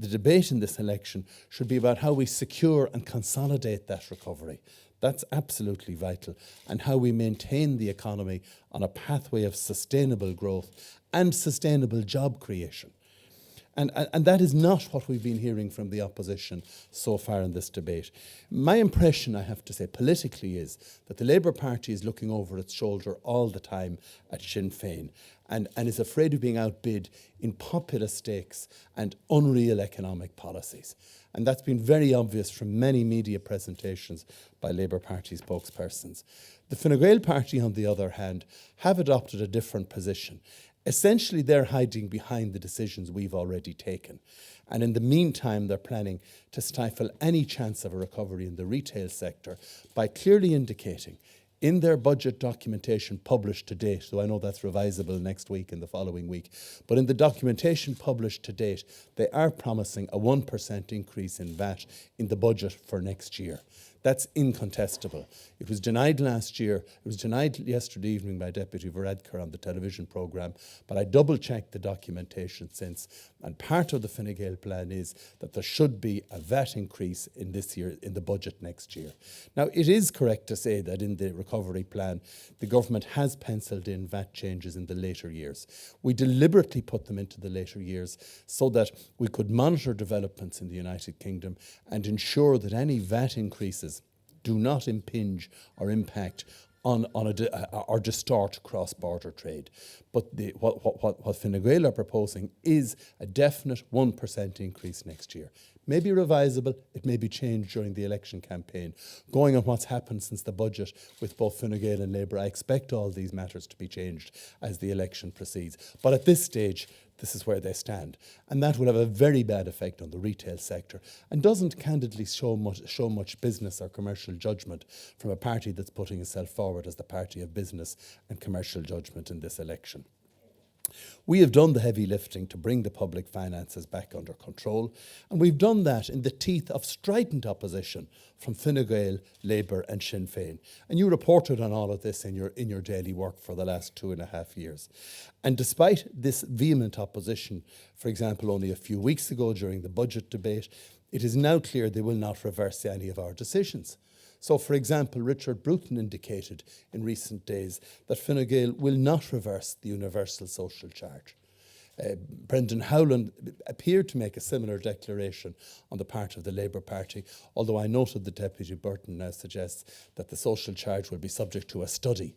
the debate in this election should be about how we secure and consolidate that recovery. That's absolutely vital, and how we maintain the economy on a pathway of sustainable growth and sustainable job creation. And that is not what we've been hearing from the opposition so far in this debate. My impression, I have to say, politically is that the Labour Party is looking over its shoulder all the time at Sinn Féin and is afraid of being outbid in populist stakes and unreal economic policies. And that's been very obvious from many media presentations by Labour Party spokespersons. The Fine Gael Party, on the other hand, have adopted a different position. Essentially, they're hiding behind the decisions we've already taken. And in the meantime, they're planning to stifle any chance of a recovery in the retail sector by clearly indicating in their budget documentation published to date, though I know that's revisable next week and the following week, but in the documentation published to date, they are promising a 1% increase in VAT in the budget for next year. That's incontestable. It was denied last year. It was denied yesterday evening by Deputy Varadkar on the television programme, but I double-checked the documentation since, and part of the Fine Gael plan is that there should be a VAT increase in this year, in the budget next year. Now, it is correct to say that in the recovery plan, the government has penciled in VAT changes in the later years. We deliberately put them into the later years so that we could monitor developments in the United Kingdom and ensure that any VAT increases do not impinge or impact on or distort cross-border trade. But what Fine Gael are proposing is a definite 1% increase next year. Maybe revisable, it may be changed during the election campaign. Going on what's happened since the budget with both Fine Gael and Labour, I expect all these matters to be changed as the election proceeds. But at this stage, this is where they stand. And that will have a very bad effect on the retail sector and doesn't candidly show much business or commercial judgment from a party that's putting itself forward as the party of business and commercial judgment in this election. We have done the heavy lifting to bring the public finances back under control, and we've done that in the teeth of strident opposition from Fine Gael, Labour and Sinn Féin. And you reported on all of this in your daily work for the last 2.5 years. And despite this vehement opposition, for example, only a few weeks ago during the budget debate, it is now clear they will not reverse any of our decisions. So, for example, Richard Bruton indicated in recent days that Fine Gael will not reverse the universal social charge. Brendan Howland appeared to make a similar declaration on the part of the Labour Party, although I noted that Deputy Burton now suggests that the social charge will be subject to a study.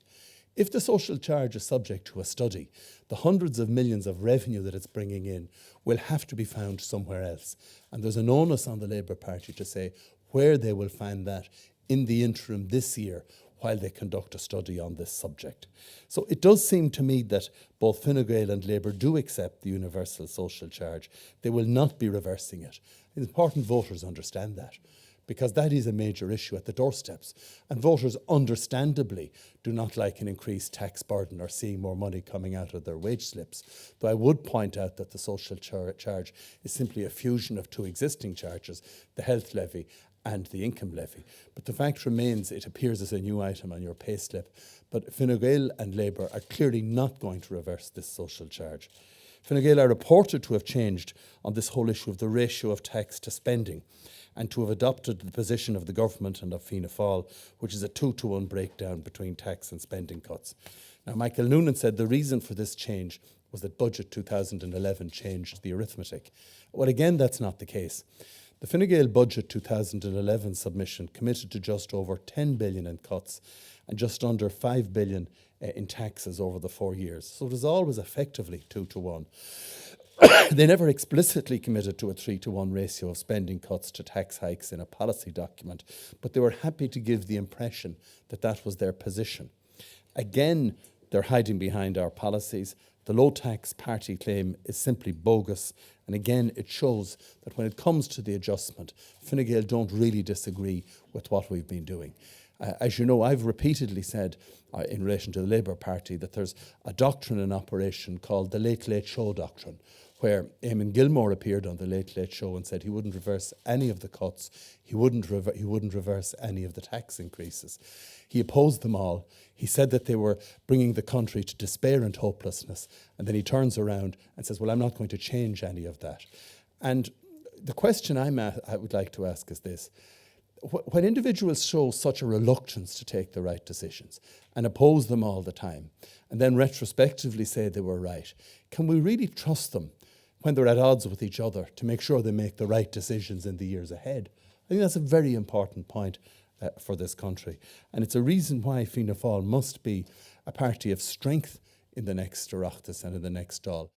If the social charge is subject to a study, the hundreds of millions of revenue that it's bringing in will have to be found somewhere else. And there's an onus on the Labour Party to say where they will find that in the interim this year while they conduct a study on this subject. So it does seem to me that both Fine Gael and Labour do accept the universal social charge. They will not be reversing it. It's important voters understand that, because that is a major issue at the doorsteps. And voters understandably do not like an increased tax burden or seeing more money coming out of their wage slips. Though I would point out that the social charge is simply a fusion of two existing charges, the health levy and the income levy. But the fact remains, it appears as a new item on your pay slip. But Fine Gael and Labour are clearly not going to reverse this social charge. Fine Gael are reported to have changed on this whole issue of the ratio of tax to spending and to have adopted the position of the government and of Fianna Fáil, which is a 2-to-1 breakdown between tax and spending cuts. Now, Michael Noonan said the reason for this change was that Budget 2011 changed the arithmetic. Well, again, that's not the case. The Fine Gael Budget 2011 submission committed to just over 10 billion in cuts and just under 5 billion in taxes over the 4 years. So it was always effectively 2-to-1. They never explicitly committed to a 3-to-1 ratio of spending cuts to tax hikes in a policy document, but they were happy to give the impression that that was their position. Again, they're hiding behind our policies. The low tax party claim is simply bogus, and again it shows that when it comes to the adjustment, Fine Gael don't really disagree with what we've been doing. As you know, I've repeatedly said in relation to the Labour Party that there's a doctrine in operation called the Late Late Show doctrine, where Eamon Gilmore appeared on the Late Late Show and said he wouldn't reverse any of the cuts, he wouldn't reverse any of the tax increases. He opposed them all. He said that they were bringing the country to despair and hopelessness, and then he turns around and says, well, I'm not going to change any of that. And the question I would like to ask is this. When individuals show such a reluctance to take the right decisions and oppose them all the time, and then retrospectively say they were right, can we really trust them when they're at odds with each other to make sure they make the right decisions in the years ahead? I think that's a very important point for this country. And it's a reason why Fianna Fáil must be a party of strength in the next Oireachtas and in the next Dáil.